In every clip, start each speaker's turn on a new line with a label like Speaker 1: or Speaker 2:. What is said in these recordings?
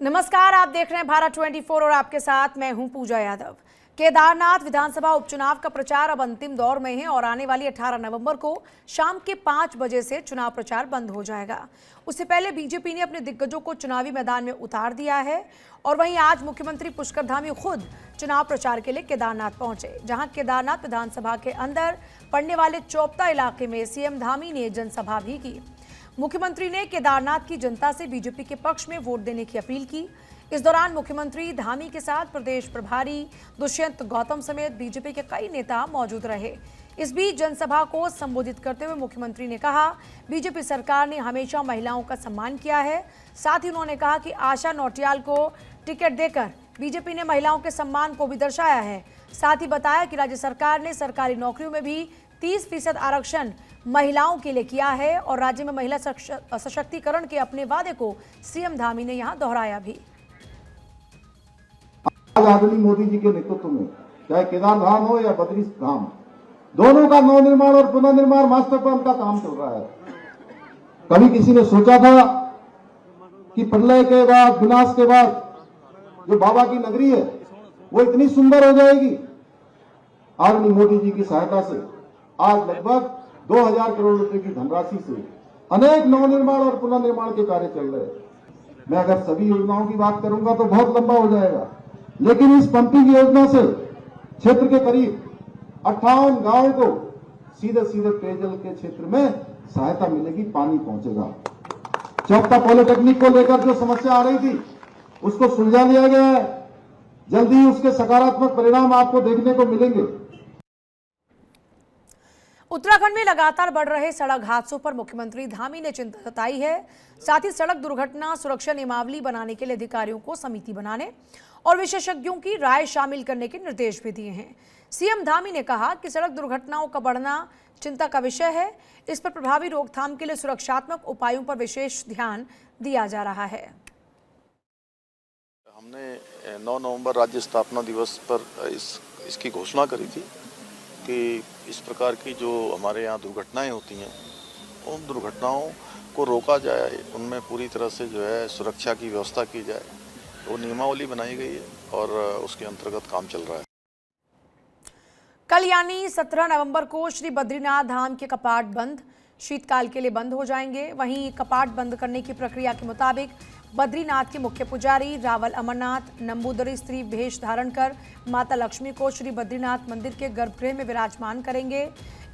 Speaker 1: नमस्कार, आप देख रहे हैं भारत 24 और आपके साथ मैं हूं पूजा यादव। केदारनाथ विधानसभा उपचुनाव का प्रचार अब अंतिम दौर में है और आने वाली 18 नवंबर को शाम के 5 बजे से चुनाव प्रचार बंद हो जाएगा। उससे पहले बीजेपी ने अपने दिग्गजों को चुनावी मैदान में उतार दिया है और वहीं आज मुख्यमंत्री पुष्कर धामी खुद चुनाव प्रचार के लिए केदारनाथ पहुंचे, जहां केदारनाथ विधानसभा के अंदर पड़ने वाले चोपता इलाके में सीएम धामी ने जनसभा भी की। मुख्यमंत्री ने केदारनाथ की जनता से बीजेपी के पक्ष में वोट देने की अपील की। इस दौरान मुख्यमंत्री धामी के साथ प्रदेश प्रभारी दुष्यंत गौतम समेत बीजेपी के कई नेता मौजूद रहे। इस बीच जनसभा को संबोधित करते हुए मुख्यमंत्री ने कहा, बीजेपी सरकार ने हमेशा महिलाओं का सम्मान किया है। साथ ही उन्होंने कहा कि आशा नौटियाल को टिकट देकर बीजेपी ने महिलाओं के सम्मान को भी दर्शाया है। साथ ही बताया कि राज्य सरकार ने सरकारी नौकरियों में भी 30% आरक्षण महिलाओं के लिए किया है और राज्य में महिला सशक्तिकरण के अपने वादे को सीएम धामी ने यहां दोहराया भी।
Speaker 2: आज आदरणीय मोदी जी के नेतृत्व में चाहे केदार धाम हो या बद्री धाम, दोनों का नवनिर्माण और पुनर्निर्माण मास्टर प्लान का काम चल रहा है। कभी किसी ने सोचा था कि प्रलय के बाद, विनाश के बाद जो बाबा की नगरी है वो इतनी सुंदर हो जाएगी? आदरणीय मोदी जी की सहायता से आज लगभग 2000 करोड़ रुपए की धनराशि से अनेक नवनिर्माण और पुनर्निर्माण के कार्य चल रहे हैं। मैं अगर सभी योजनाओं की बात करूंगा तो बहुत लंबा हो जाएगा, लेकिन इस पंपिंग योजना से क्षेत्र के करीब 58 गांवों को सीधे सीधे पेयजल के क्षेत्र में सहायता मिलेगी, पानी पहुंचेगा। चौपता पॉलिटेक्निक को लेकर जो समस्या आ रही थी उसको सुलझा लिया गया है। जल्दी ही उसके सकारात्मक परिणाम आपको देखने को मिलेंगे।
Speaker 1: उत्तराखंड में लगातार बढ़ रहे सड़क हादसों पर मुख्यमंत्री धामी ने चिंता जताई है। साथ ही सड़क दुर्घटना सुरक्षा नियमावली बनाने के लिए अधिकारियों को समिति बनाने और विशेषज्ञों की राय शामिल करने के निर्देश भी दिए हैं। सीएम धामी ने कहा कि सड़क दुर्घटनाओं का बढ़ना चिंता का विषय है। इस पर प्रभावी रोकथाम के लिए सुरक्षात्मक उपायों पर विशेष ध्यान दिया जा रहा है।
Speaker 3: हमने 9 नवंबर राज्य स्थापना दिवस पर इसकी घोषणा करी थी कि इस प्रकार की जो हमारे यहाँ दुर्घटनाएं होती हैं उन दुर्घटनाओं को रोका जाए, उनमें पूरी तरह से जो है सुरक्षा की व्यवस्था की जाए। वो नियमावली बनाई गई है और उसके अंतर्गत काम चल रहा है।
Speaker 1: कल यानी 17 नवंबर को श्री बद्रीनाथ धाम के कपाट बंद शीतकाल के लिए बंद हो जाएंगे। वहीं कपाट बंद करने की प्रक्रिया के मुताबिक बद्रीनाथ के मुख्य पुजारी रावल अमरनाथ नंबूदरी स्त्री भेष धारण कर माता लक्ष्मी को श्री बद्रीनाथ मंदिर के गर्भगृह में विराजमान करेंगे।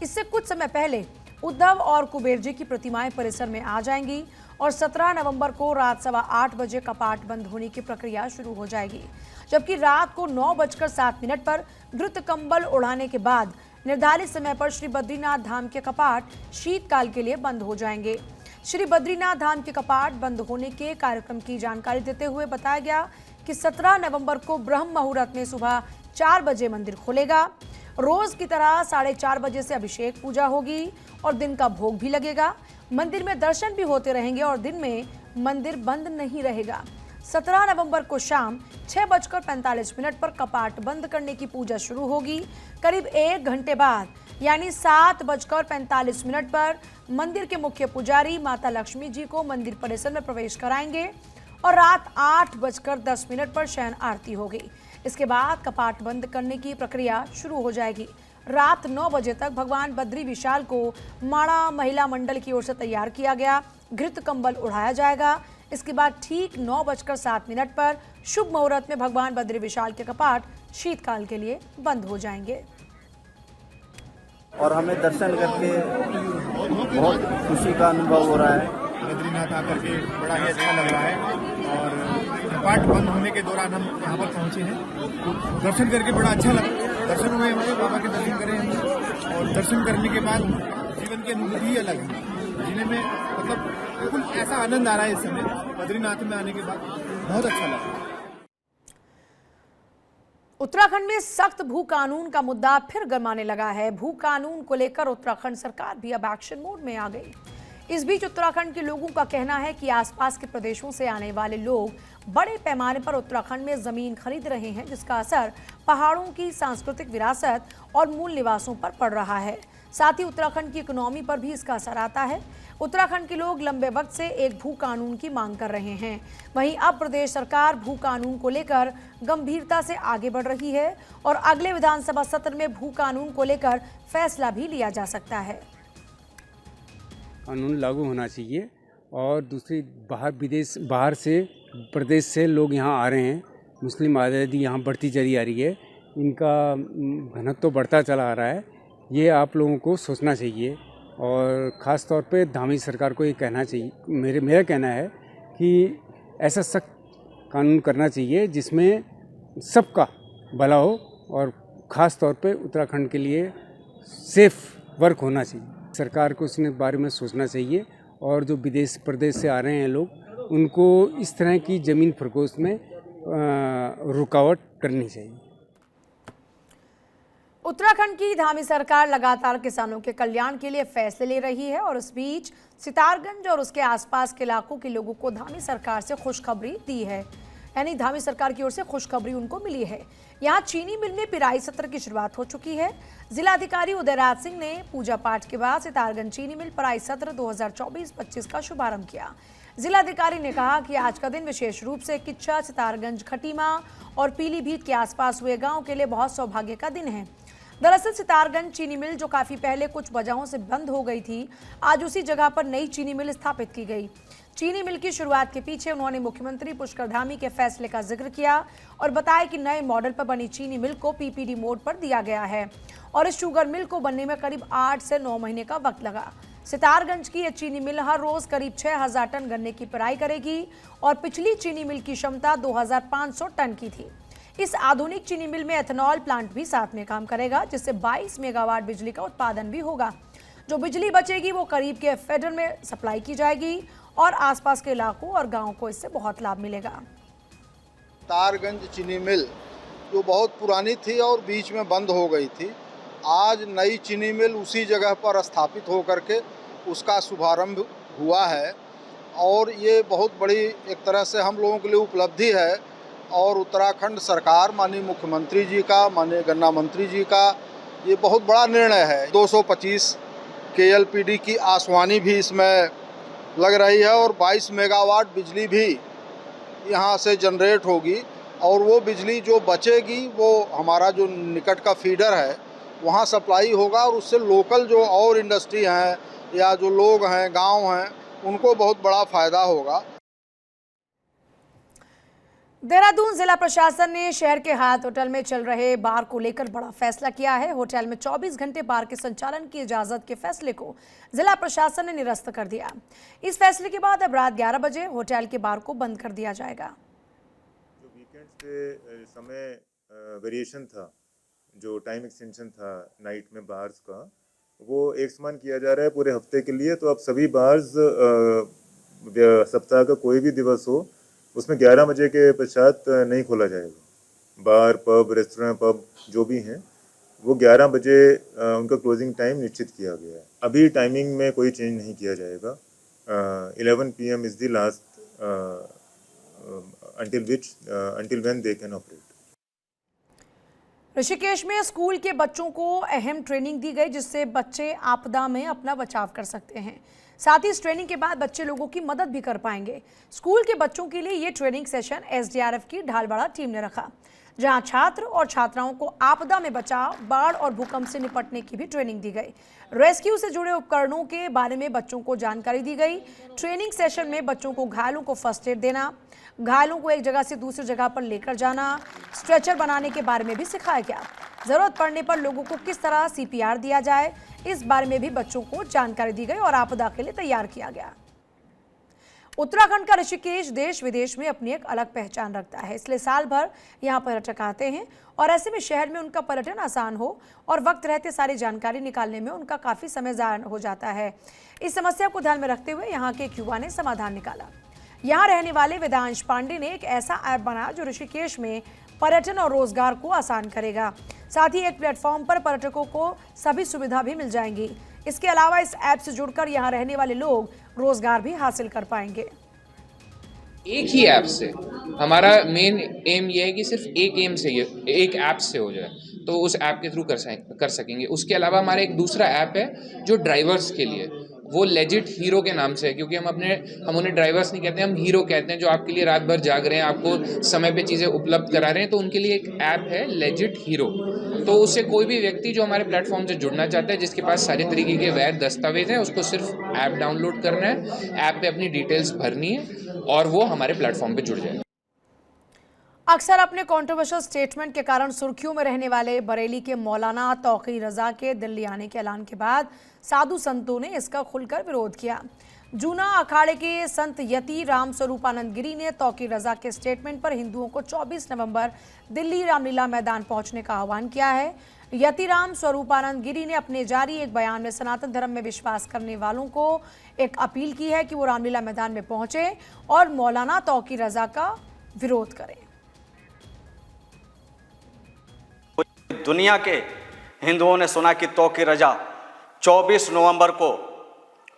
Speaker 1: इससे कुछ समय पहले उद्धव और कुबेर जी की प्रतिमाएं परिसर में आ जाएंगी और 17 नवंबर को रात 8:15 बजे कपाट बंद होने की प्रक्रिया शुरू हो जाएगी, जबकि रात को 9:07 पर घृत कंबल उड़ाने के बाद निर्धारित समय पर श्री बद्रीनाथ धाम के कपाट शीतकाल के लिए बंद हो जाएंगे। श्री बद्रीनाथ धाम के कपाट बंद होने के कार्यक्रम की जानकारी देते हुए बताया गया कि 17 नवंबर को ब्रह्म मुहूर्त में सुबह 4 बजे मंदिर खुलेगा। रोज की तरह 4:30 बजे से अभिषेक पूजा होगी और दिन का भोग भी लगेगा। मंदिर में दर्शन भी होते रहेंगे और दिन में मंदिर बंद नहीं रहेगा। 17 नवंबर को शाम 6:45 पर कपाट बंद करने की पूजा शुरू होगी। करीब 1 घंटे बाद यानी 7:45 पर मंदिर के मुख्य पुजारी माता लक्ष्मी जी को मंदिर परिसर में प्रवेश कराएंगे और रात 8:10 पर शयन आरती होगी। इसके बाद कपाट बंद करने की प्रक्रिया शुरू हो जाएगी। रात 9 बजे तक भगवान बद्री विशाल को माड़ा महिला मंडल की ओर से तैयार किया गया घृत कंबल उड़ाया जाएगा। इसके बाद ठीक 9:07 पर शुभ मुहूर्त में भगवान बद्री विशाल के कपाट शीतकाल के लिए बंद हो जाएंगे।
Speaker 4: और हमें दर्शन करके बहुत खुशी का अनुभव हो रहा है।
Speaker 5: बद्रीनाथ आकर के बड़ा ही अच्छा लग रहा है और कपाट बंद होने के दौरान हम यहाँ पर पहुँचे हैं। दर्शन करके बड़ा अच्छा लगा। दर्शन हुए हमारे बाबा के दर्शन करें हम और दर्शन करने के बाद जीवन की अनुभूति ही अलग है। जिले में मतलब बिल्कुल ऐसा आनंद आ रहा है इस समय बद्रीनाथ में आने के बाद, बहुत अच्छा लगा।
Speaker 1: उत्तराखंड में सख्त भू कानून का मुद्दा फिर गरमाने लगा है। भू कानून को लेकर उत्तराखंड सरकार भी अब एक्शन मोड में आ गई। इस बीच उत्तराखंड के लोगों का कहना है कि आसपास के प्रदेशों से आने वाले लोग बड़े पैमाने पर उत्तराखंड में जमीन खरीद रहे हैं, जिसका असर पहाड़ों की सांस्कृतिक विरासत और मूल निवासों पर पड़ रहा है। साथ ही उत्तराखंड की इकोनॉमी पर भी इसका असर आता है। उत्तराखंड के लोग लंबे वक्त से एक भू कानून की मांग कर रहे हैं। वहीं अब प्रदेश सरकार भू कानून को लेकर गंभीरता से आगे बढ़ रही है और अगले विधानसभा सत्र में भू कानून को लेकर फैसला भी लिया जा सकता है।
Speaker 6: कानून लागू होना चाहिए और दूसरी बाहर से प्रदेश से लोग यहाँ आ रहे हैं, मुस्लिम आबादी यहाँ बढ़ती चली आ रही है, इनका घनत्व तो बढ़ता चला आ रहा है। ये आप लोगों को सोचना चाहिए और ख़ास तौर पे धामी सरकार को ये कहना चाहिए, मेरा कहना है कि ऐसा सख्त कानून करना चाहिए जिसमें सबका भला हो और ख़ास तौर पे उत्तराखंड के लिए सेफ वर्क होना चाहिए। सरकार को इसके बारे में सोचना चाहिए और जो प्रदेश से आ रहे हैं लोग, उनको इस तरह की ज़मीन फरोख्त में रुकावट करनी चाहिए।
Speaker 1: उत्तराखंड की धामी सरकार लगातार किसानों के कल्याण के लिए फैसले ले रही है और इस बीच सितारगंज और उसके आसपास के इलाकों के लोगों को धामी सरकार से खुशखबरी दी है, यानी धामी सरकार की ओर से खुशखबरी उनको मिली है। यहाँ चीनी मिल में पिराई सत्र की शुरुआत हो चुकी है। जिलाधिकारी उदयराज सिंह ने पूजा पाठ के बाद सितारगंज चीनी मिल पिराई सत्र 2024-25 का शुभारंभ किया। जिलाधिकारी ने कहा कि आज का दिन विशेष रूप से किच्चा, सितारगंज, खटीमा और पीलीभीत के आसपास हुए गांव के लिए बहुत सौभाग्य का दिन है। दरअसल सितारगंज चीनी मिल जो काफी पहले कुछ वजहों से बंद हो गई थी, आज उसी जगह पर नई चीनी मिल स्थापित की गई। चीनी मिल की शुरुआत के पीछे उन्होंने मुख्यमंत्री पुष्कर धामी के फैसले का जिक्र किया और बताया कि नए मॉडल पर बनी चीनी मिल को पीपीडी मोड पर दिया गया है और इस शुगर मिल को बनने में करीब 8 से 9 महीने का वक्त लगा। सितारगंज की यह चीनी मिल हर रोज करीब 6000 टन गन्ने की पिराई करेगी और पिछली चीनी मिल की क्षमता 2500 टन की थी। इस आधुनिक चीनी मिल में एथेनॉल प्लांट भी साथ में काम करेगा, जिससे 22 मेगावाट बिजली का उत्पादन भी होगा। जो बिजली बचेगी वो करीब के फेडरल में सप्लाई की जाएगी और आसपास के इलाकों और गांवों को इससे बहुत लाभ मिलेगा।
Speaker 7: सितारगंज चीनी मिल जो बहुत पुरानी थी और बीच में बंद हो गई थी, आज नई चीनी मिल उसी जगह पर स्थापित होकर के उसका शुभारंभ हुआ है और ये बहुत बड़ी एक तरह से हम लोगों के लिए उपलब्धि है और उत्तराखंड सरकार, माननीय मुख्यमंत्री जी का, माननीय गन्ना मंत्री जी का ये बहुत बड़ा निर्णय है। 225 KLPD की आसवानी भी इसमें लग रही है और 22 मेगावाट बिजली भी यहाँ से जनरेट होगी और वो बिजली जो बचेगी वो हमारा जो निकट का फीडर है वहाँ सप्लाई होगा और उससे लोकल जो और इंडस्ट्री हैं या जो लोग हैं, गांव हैं, उनको बहुत बड़ा फ़ायदा होगा।
Speaker 1: देहरादून जिला प्रशासन ने शहर के हाथ होटल में चल रहे बार को लेकर बड़ा फैसला किया है। होटल में 24 घंटे बार के संचालन की इजाजत के फैसले को जिला प्रशासन ने निरस्त कर दिया। इस फैसले के बाद अब रात 11 बजे होटल के बार को बंद कर दिया जाएगा।
Speaker 8: जो वीकेंड से समय वेरिएशन था, जो टाइम एक्सटेंशन था नाइट में बार्स का, वो एक समान किया जा रहा है पूरे हफ्ते के लिए। तो अब सभी बार्स सप्ताह का कोई भी दिवस हो उसमें 11 बजे के पश्चात नहीं खोला जाएगा। बार, पब, रेस्टोरेंट, पब जो भी हैं वो 11 बजे उनका क्लोजिंग टाइम निश्चित किया गया है। अभी टाइमिंग में कोई चेंज नहीं किया जाएगा। 11 PM is the last until when they can operate।
Speaker 1: Rishikesh में स्कूल के बच्चों को अहम ट्रेनिंग दी गई जिससे बच्चे आपदा में अपना बचाव कर सकते हैं। साथ ही इस ट्रेनिंग के बाद बच्चे लोगों की मदद भी कर पाएंगे। स्कूल के बच्चों के लिए ये ट्रेनिंग सेशन SDRF की ढालवाड़ा टीम ने रखा, जहां छात्र और छात्राओं को आपदा में बचाव, बाढ़ और भूकंप से निपटने की भी ट्रेनिंग दी गई। रेस्क्यू से जुड़े उपकरणों के बारे में बच्चों को जानकारी दी गई। ट्रेनिंग सेशन में बच्चों को घायलों को फर्स्ट एड देना, घायलों को एक जगह से दूसरी जगह पर लेकर जाना, स्ट्रेचर बनाने के बारे में भी सिखाया गया। जरूरत पड़ने पर लोगों को किस तरह CPR दिया जाए, इस बारे में भी बच्चों को जानकारी दी गई और आपदा के लिए तैयार किया गया। उत्तराखंड का ऋषिकेश देश विदेश में अपनी एक अलग पहचान रखता है, इसलिए साल भर यहाँ पर्यटक आते हैं और ऐसे में शहर में उनका पर्यटन आसान हो और वक्त रहते सारी जानकारी निकालने में उनका काफ़ी समय ज़ाया हो जाता है। इस समस्या को ध्यान में रखते हुए यहाँ के एक युवा ने समाधान निकाला। यहाँ रहने वाले वेदांश पांडे ने एक ऐसा ऐप बनाया जो ऋषिकेश में पर्यटन और रोजगार को आसान करेगा। साथ ही एक प्लेटफॉर्म पर पर्यटकों को सभी सुविधा भी मिल जाएंगी। इसके अलावा इस ऐप से जुड़कर यहाँ रहने वाले लोग रोजगार भी हासिल कर पाएंगे।
Speaker 9: एक ही ऐप से, हमारा मेन एम ये है कि सिर्फ एक एम से ये एक ऐप से हो जाए, तो उस ऐप के थ्रू कर सकेंगे। उसके अलावा हमारा एक दूसरा ऐप है जो ड्राइवर्स के लिए, वो लेजिट हीरो के नाम से है, क्योंकि हम उन्हें ड्राइवर्स नहीं कहते, हम हीरो कहते हैं, जो आपके लिए रात भर जाग रहे हैं, आपको समय पे चीज़ें उपलब्ध करा रहे हैं, तो उनके लिए एक ऐप है लेजिट हीरो। तो उससे कोई भी व्यक्ति जो हमारे प्लेटफॉर्म से जुड़ना चाहता है, जिसके पास सारे तरीके के वैध दस्तावेज हैं, उसको सिर्फ ऐप डाउनलोड करना है, ऐप पे अपनी डिटेल्स भरनी है और वो हमारे प्लेटफॉर्म पे जुड़ जाए।
Speaker 1: अक्सर अपने कंट्रोवर्शियल स्टेटमेंट के कारण सुर्खियों में रहने वाले बरेली के मौलाना तौकी रजा के दिल्ली आने के ऐलान के बाद साधु संतों ने इसका खुलकर विरोध किया। जूना अखाड़े के संत यति राम स्वरूपानंद गिरी ने तौकी रजा के स्टेटमेंट पर हिंदुओं को 24 नवंबर दिल्ली रामलीला मैदान पहुंचने का आह्वान किया है। यति राम स्वरूपानंद गिरी ने अपने जारी एक बयान में सनातन धर्म में विश्वास करने वालों को एक अपील की है कि वो रामलीला मैदान में पहुंचे और मौलाना तौकी रजा का विरोध करें।
Speaker 10: दुनिया के हिंदुओं ने सुना कि तौकी रजा 24 नवंबर को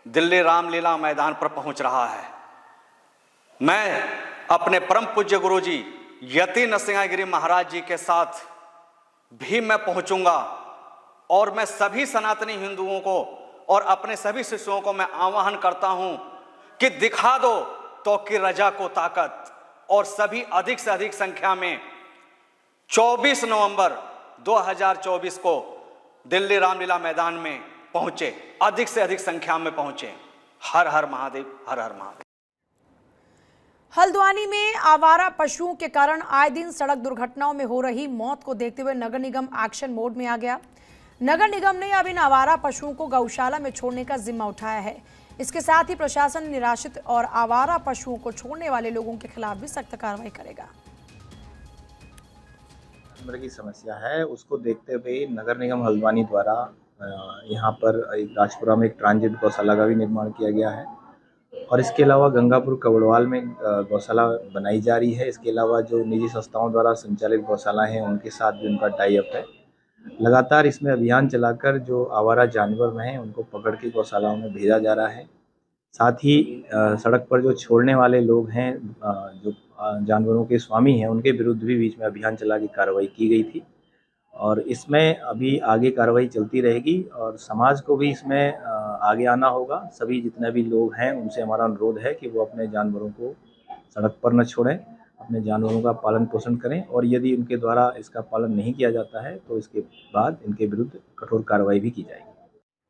Speaker 10: दिल्ली रामलीला मैदान पर पहुंच रहा है। मैं अपने परम पूज्य गुरुजी यति नरसिंहगिरी महाराज जी के साथ भी मैं पहुंचूंगा और मैं सभी सनातनी हिंदुओं को और अपने सभी शिष्यों को मैं आह्वान करता हूं कि दिखा दो तौकी रजा को ताकत, और सभी अधिक से अधिक संख्या में 24 नवंबर 2024 को दिल्ली रामलीला मैदान में पहुंचे, अधिक से अधिक संख्या में पहुंचे। हर हर महादेव, हर हर महादेव।
Speaker 1: हल्द्वानी में आवारा पशुओं के कारण आए दिन सड़क दुर्घटनाओं में हो रही मौत को देखते हुए नगर निगम एक्शन मोड में आ गया। नगर निगम ने अब इन आवारा पशुओं को गौशाला में छोड़ने का जिम्मा उठाया है। इसके साथ ही प्रशासन निराश्रित और आवारा पशुओं को छोड़ने वाले लोगों के खिलाफ भी सख्त कार्रवाई करेगा।
Speaker 11: की समस्या है, उसको देखते हुए नगर निगम हल्द्वानी द्वारा यहाँ पर एक राजपुरा में एक ट्रांजिट गौशाला का भी निर्माण किया गया है और इसके अलावा गंगापुर कवड़वाल में गौशाला बनाई जा रही है। इसके अलावा जो निजी संस्थाओं द्वारा संचालित गौशाला हैं उनके साथ भी उनका टाई अप है। लगातार इसमें अभियान चलाकर जो आवारा जानवर हैं उनको पकड़ के गौशालाओं में भेजा जा रहा है। साथ ही सड़क पर जो छोड़ने वाले लोग हैं, जो जानवरों के स्वामी हैं, उनके विरुद्ध भी बीच में अभियान चला के कार्रवाई की गई थी और इसमें अभी आगे कार्रवाई चलती रहेगी और समाज को भी इसमें आगे आना होगा। सभी जितने भी लोग हैं उनसे हमारा अनुरोध है कि वो अपने जानवरों को सड़क पर न छोड़ें, अपने जानवरों का पालन पोषण करें और यदि उनके द्वारा इसका पालन नहीं किया जाता है तो इसके बाद इनके विरुद्ध कठोर कार्रवाई भी की जाएगी।